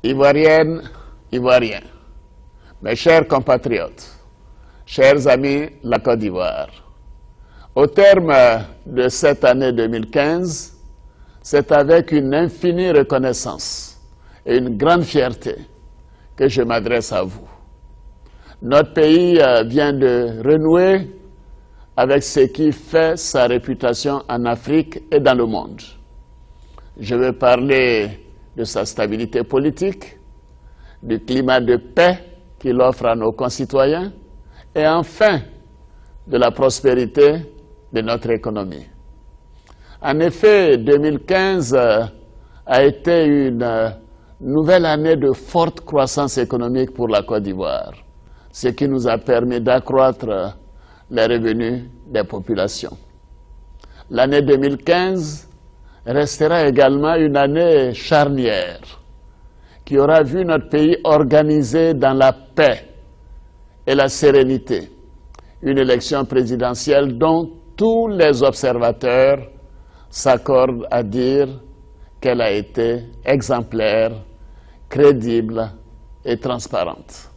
Ivoiriennes, Ivoiriens, mes chers compatriotes, chers amis de la Côte d'Ivoire, au terme de cette année 2015, c'est avec une infinie reconnaissance et une grande fierté que je m'adresse à vous. Notre pays vient de renouer avec ce qui fait sa réputation en Afrique et dans le monde. Je veux parler de sa stabilité politique, du climat de paix qu'il offre à nos concitoyens et enfin de la prospérité de notre économie. En effet, 2015 a été une nouvelle année de forte croissance économique pour la Côte d'Ivoire, ce qui nous a permis d'accroître les revenus des populations. L'année 2015 restera également une année charnière qui aura vu notre pays organisé dans la paix et la sérénité. Une élection présidentielle dont tous les observateurs s'accordent à dire qu'elle a été exemplaire, crédible et transparente.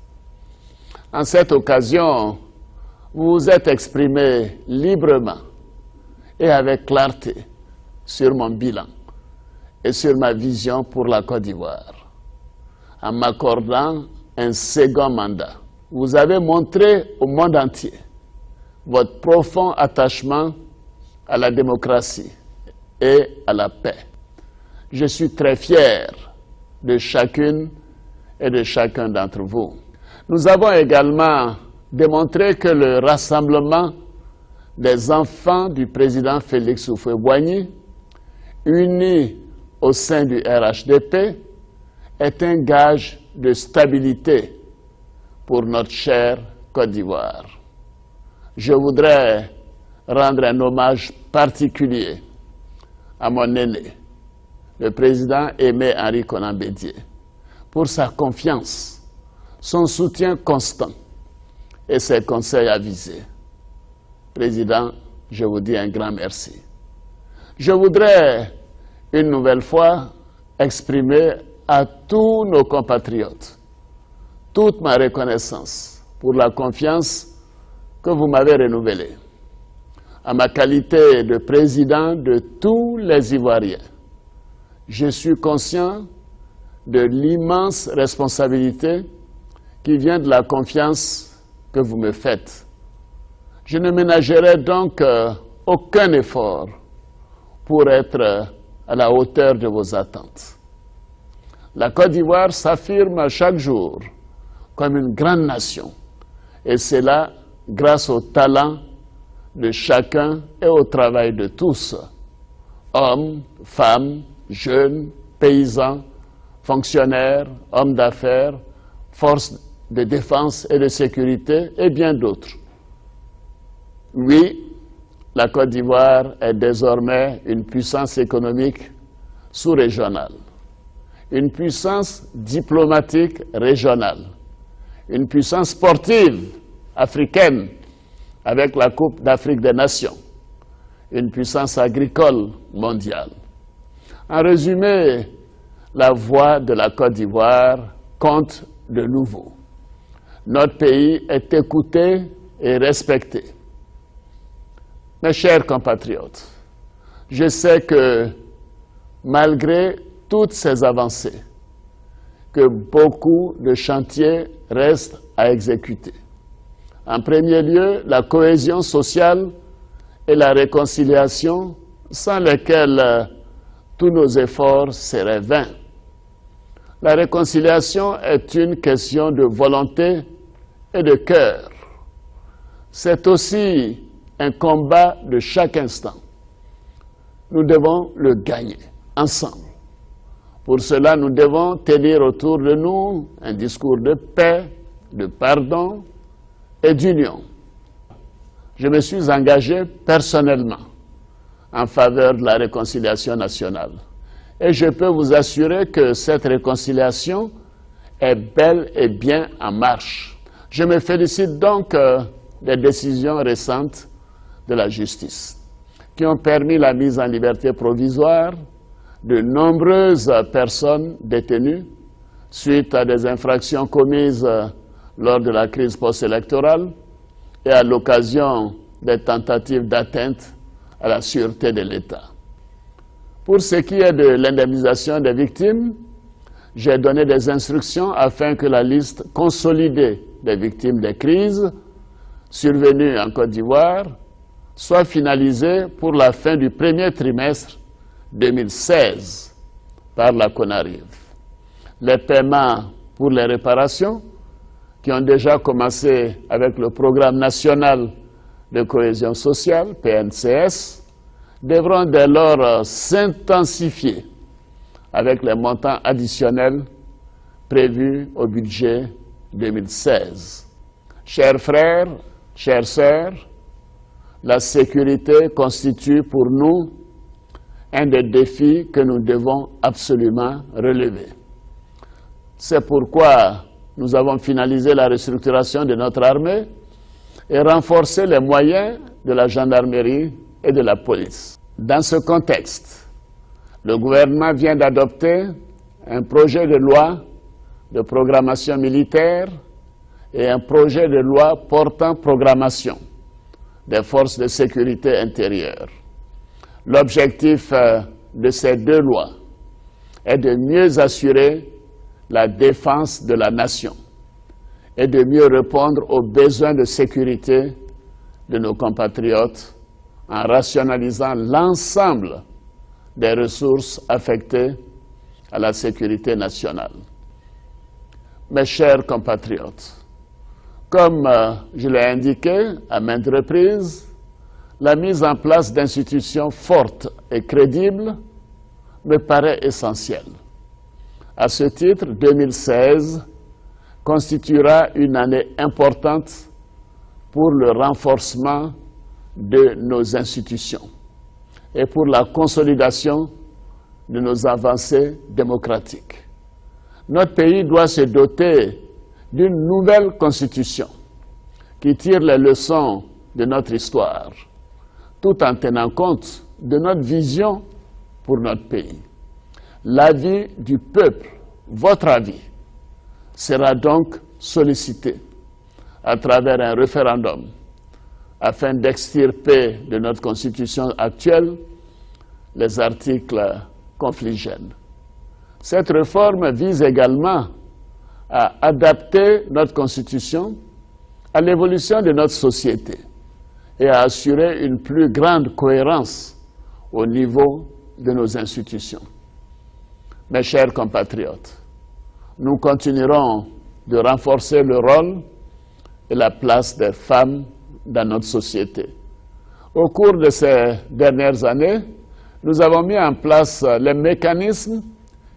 En cette occasion, vous vous êtes exprimé librement et avec clarté sur mon bilan et sur ma vision pour la Côte d'Ivoire. En m'accordant un second mandat, vous avez montré au monde entier votre profond attachement à la démocratie et à la paix. Je suis très fier de chacune et de chacun d'entre vous. Nous avons également démontré que le rassemblement des enfants du président Félix Houphouët-Boigny, unis au sein du RHDP, est un gage de stabilité pour notre chère Côte d'Ivoire. Je voudrais rendre un hommage particulier à mon aîné, le président Aimé Henri Konan Bédié, pour sa confiance, son soutien constant et ses conseils avisés. Président, je vous dis un grand merci. Je voudrais une nouvelle fois exprimer à tous nos compatriotes toute ma reconnaissance pour la confiance que vous m'avez renouvelée. En ma qualité de président de tous les Ivoiriens, je suis conscient de l'immense responsabilité qui vient de la confiance que vous me faites. Je ne ménagerai donc aucun effort pour être à la hauteur de vos attentes. La Côte d'Ivoire s'affirme chaque jour comme une grande nation, et c'est là grâce au talent de chacun et au travail de tous, hommes, femmes, jeunes, paysans, fonctionnaires, hommes d'affaires, forces de défense et de sécurité et bien d'autres. Oui, la Côte d'Ivoire est désormais une puissance économique sous-régionale, une puissance diplomatique régionale, une puissance sportive africaine avec la Coupe d'Afrique des Nations, une puissance agricole mondiale. En résumé, la voix de la Côte d'Ivoire compte de nouveau. Notre pays est écouté et respecté. Mes chers compatriotes, je sais que malgré toutes ces avancées, que beaucoup de chantiers restent à exécuter. En premier lieu, la cohésion sociale et la réconciliation, sans lesquelles tous nos efforts seraient vains. La réconciliation est une question de volonté et de cœur. C'est aussi un combat de chaque instant. Nous devons le gagner ensemble. Pour cela, nous devons tenir autour de nous un discours de paix, de pardon et d'union. Je me suis engagé personnellement en faveur de la réconciliation nationale. Et je peux vous assurer que cette réconciliation est bel et bien en marche. Je me félicite donc des décisions récentes de la justice qui ont permis la mise en liberté provisoire de nombreuses personnes détenues suite à des infractions commises lors de la crise post-électorale et à l'occasion des tentatives d'atteinte à la sûreté de l'État. Pour ce qui est de l'indemnisation des victimes, j'ai donné des instructions afin que la liste consolidée des victimes des crises survenues en Côte d'Ivoire soit finalisée pour la fin du premier trimestre 2016 par la CONARIV. Les paiements pour les réparations, qui ont déjà commencé avec le Programme national de cohésion sociale, PNCS, devront dès lors s'intensifier avec les montants additionnels prévus au budget 2016. Chers frères, chères sœurs, la sécurité constitue pour nous un des défis que nous devons absolument relever. C'est pourquoi nous avons finalisé la restructuration de notre armée et renforcé les moyens de la gendarmerie et de la police. Dans ce contexte, le gouvernement vient d'adopter un projet de loi de programmation militaire et un projet de loi portant programmation des forces de sécurité intérieure. L'objectif de ces deux lois est de mieux assurer la défense de la nation et de mieux répondre aux besoins de sécurité de nos compatriotes en rationalisant l'ensemble des ressources affectées à la sécurité nationale. Mes chers compatriotes, comme je l'ai indiqué à maintes reprises, la mise en place d'institutions fortes et crédibles me paraît essentielle. À ce titre, 2016 constituera une année importante pour le renforcement de nos institutions et pour la consolidation de nos avancées démocratiques. Notre pays doit se doter d'une nouvelle constitution qui tire les leçons de notre histoire, tout en tenant compte de notre vision pour notre pays. L'avis du peuple, votre avis, sera donc sollicité à travers un référendum afin d'extirper de notre constitution actuelle les articles confligènes. Cette réforme vise également à adapter notre constitution à l'évolution de notre société et à assurer une plus grande cohérence au niveau de nos institutions. Mes chers compatriotes, nous continuerons de renforcer le rôle et la place des femmes dans notre société. Au cours de ces dernières années, nous avons mis en place les mécanismes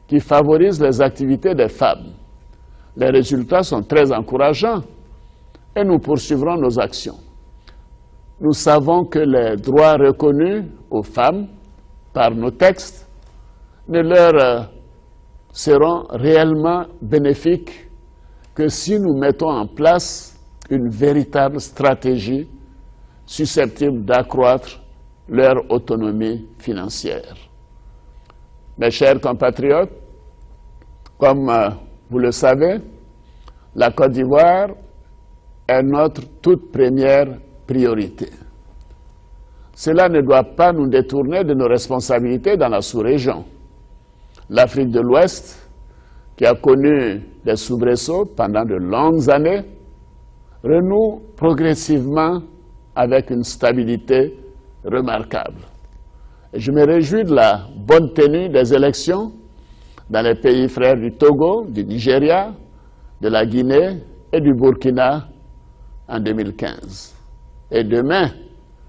qui favorisent les activités des femmes. Les résultats sont très encourageants et nous poursuivrons nos actions. Nous savons que les droits reconnus aux femmes par nos textes ne leur seront réellement bénéfiques que si nous mettons en place une véritable stratégie susceptible d'accroître leur autonomie financière. Mes chers compatriotes, comme vous le savez, la Côte d'Ivoire est notre toute première priorité. Cela ne doit pas nous détourner de nos responsabilités dans la sous-région. L'Afrique de l'Ouest, qui a connu des soubresauts pendant de longues années, renoue progressivement avec une stabilité remarquable. Et je me réjouis de la bonne tenue des élections dans les pays frères du Togo, du Nigeria, de la Guinée et du Burkina en 2015. Et demain,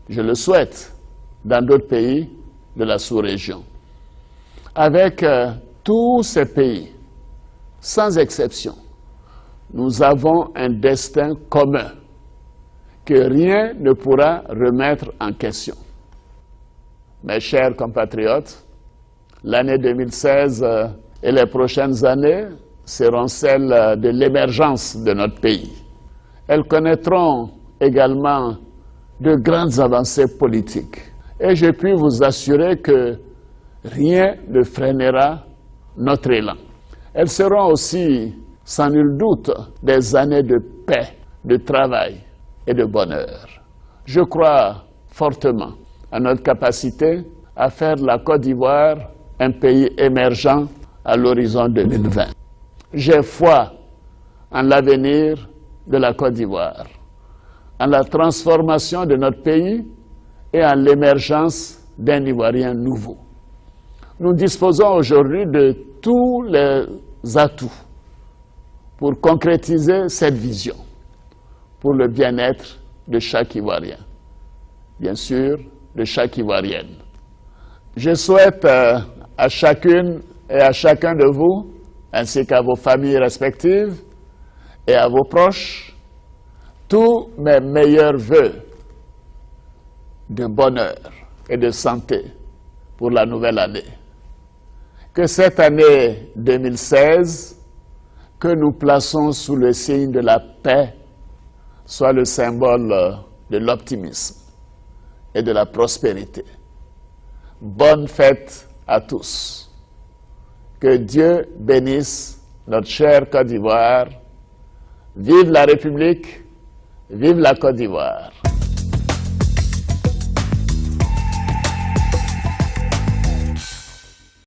je le souhaite, dans d'autres pays de la sous-région. Avec tous ces pays, sans exception, nous avons un destin commun que rien ne pourra remettre en question. Mes chers compatriotes, l'année 2016 et les prochaines années seront celles de l'émergence de notre pays. Elles connaîtront également de grandes avancées politiques. Et je puis vous assurer que rien ne freinera notre élan. Elles seront aussi, sans nul doute, des années de paix, de travail et de bonheur. Je crois fortement à notre capacité à faire de la Côte d'Ivoire un pays émergent à l'horizon 2020. J'ai foi en l'avenir de la Côte d'Ivoire, en la transformation de notre pays et en l'émergence d'un Ivoirien nouveau. Nous disposons aujourd'hui de tous les atouts pour concrétiser cette vision, pour le bien-être de chaque Ivoirien, bien sûr de chaque Ivoirienne. Je souhaite à chacune et à chacun de vous, ainsi qu'à vos familles respectives et à vos proches, tous mes meilleurs vœux de bonheur et de santé pour la nouvelle année. Que cette année 2016, que nous plaçons sous le signe de la paix, soit le symbole de l'optimisme et de la prospérité. Bonne fête à tous. Que Dieu bénisse notre chère Côte d'Ivoire. Vive la République, vive la Côte d'Ivoire.